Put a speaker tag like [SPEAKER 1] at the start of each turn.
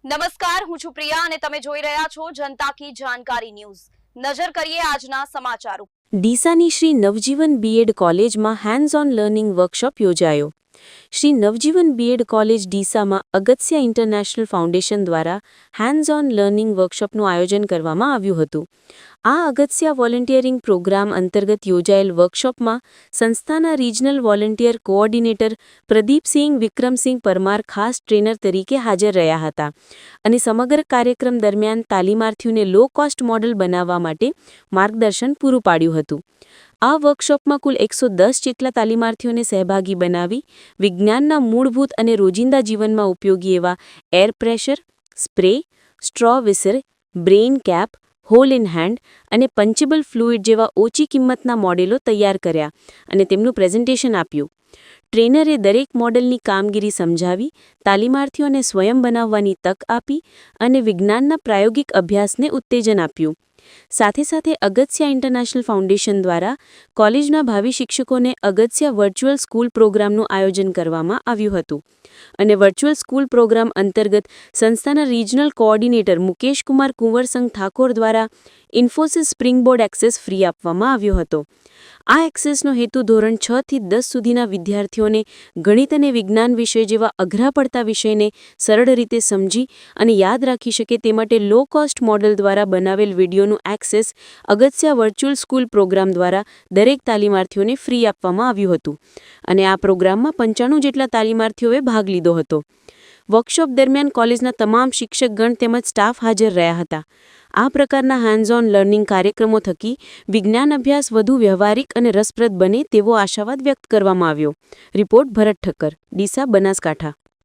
[SPEAKER 1] નમસ્કાર, હું છું પ્રિયા અને તમે જોઈ રહ્યા છો જનતા કી જાણકારી ન્યૂઝ। નજર કરીએ આજના સમાચારો।
[SPEAKER 2] ડીસાની શ્રી નવજીવન બીએડ કોલેજમાં હેન્ડ્સ ઓન લર્નિંગ વર્કશોપ યોજાયો। શ્રી નવજીવન બીએડ કોલેજ ડીસામાં અગત્યા ઇન્ટરનેશનલ ફાઉન્ડેશન દ્વારા હેન્ડ્સ ઓન લર્નિંગ વર્કશોપનું આયોજન કરવામાં આવ્યું હતું। આ અગત્યા વોલન્ટિયરિંગ પ્રોગ્રામ અંતર્ગત યોજાયેલ વર્કશોપમાં સંસ્થાના regional volunteer coordinator Pradipsinh Vikramsinh Parmar ખાસ ટ્રેનર તરીકે હાજર રહ્યા હતા અને સમગ્ર કાર્યક્રમ દરમિયાન તાલીમાર્થીઓને લો કોસ્ટ મોડલ બનાવવા માટે માર્ગદર્શન પૂરું પાડ્યું હતું। આ વર્કશોપમાં કુલ 110 જેટલા તાલીમાર્થીઓને સહભાગી બનાવી વિજ્ઞાનના મૂળભૂત અને રોજિંદા જીવનમાં ઉપયોગી એવા એર પ્રેશર, સ્પ્રે, સ્ટ્રો વિસર, brain cap, hole in hand અને પંચેબલ ફ્લુઇડ જેવા ઓછી કિંમતના મોડેલો તૈયાર કર્યા અને તેમનું પ્રેઝન્ટેશન આપ્યું। ટ્રેનરે દરેક મોડલની કામગીરી સમજાવી તાલીમાર્થીઓને સ્વયં બનાવવાની તક આપી અને વિજ્ઞાનના પ્રાયોગિક અભ્યાસને ઉત્તેજન આપ્યું। સાથે સાથે અગત્યા ઇન્ટરનેશનલ ફાઉન્ડેશન દ્વારા કોલેજના ભાવિ શિક્ષકોને અગત્યા વર્ચ્યુઅલ સ્કૂલ પ્રોગ્રામનું આયોજન કરવામાં આવ્યું હતું અને વર્ચ્યુઅલ સ્કૂલ પ્રોગ્રામ અંતર્ગત સંસ્થાના રિજનલ કોઓર્ડિનેટર મુકેશકુમાર કુંવરસંગ ઠાકોર દ્વારા ઇન્ફોસિસ સ્પ્રિંગબોર્ડ એક્સેસ ફ્રી આપવામાં આવ્યો હતો। આ એક્સેસનો હેતુ ધોરણ 6 થી 10 સુધીના વિદ્યાર્થીઓને ગણિત અને વિજ્ઞાન વિષય જેવા અઘરા પડતા વિષયને સરળ રીતે સમજી અને યાદ રાખી શકે તે માટે લો કોસ્ટ મોડલ દ્વારા બનાવેલ વિડીયોનું એક્સેસ અગત્યા વર્ચ્યુઅલ સ્કૂલ પ્રોગ્રામ દ્વારા દરેક તાલીમાર્થીઓને ફ્રી આપવામાં આવ્યું હતું અને આ પ્રોગ્રામમાં 95 જેટલા તાલીમાર્થીઓએ ભાગ લીધો હતો। વર્કશોપ દરમિયાન કોલેજના તમામ શિક્ષકગણ તેમજ સ્ટાફ હાજર રહ્યા હતા। આ પ્રકારના હેન્ડ્સ ઓન લર્નિંગ કાર્યક્રમો થકી વિજ્ઞાન અભ્યાસ વધુ વ્યવહારિક અને રસપ્રદ બને તેવો આશાવાદ વ્યક્ત કરવામાં આવ્યો। રિપોર્ટ ભરત ઠક્કર, ડીસા, બનાસકાંઠા।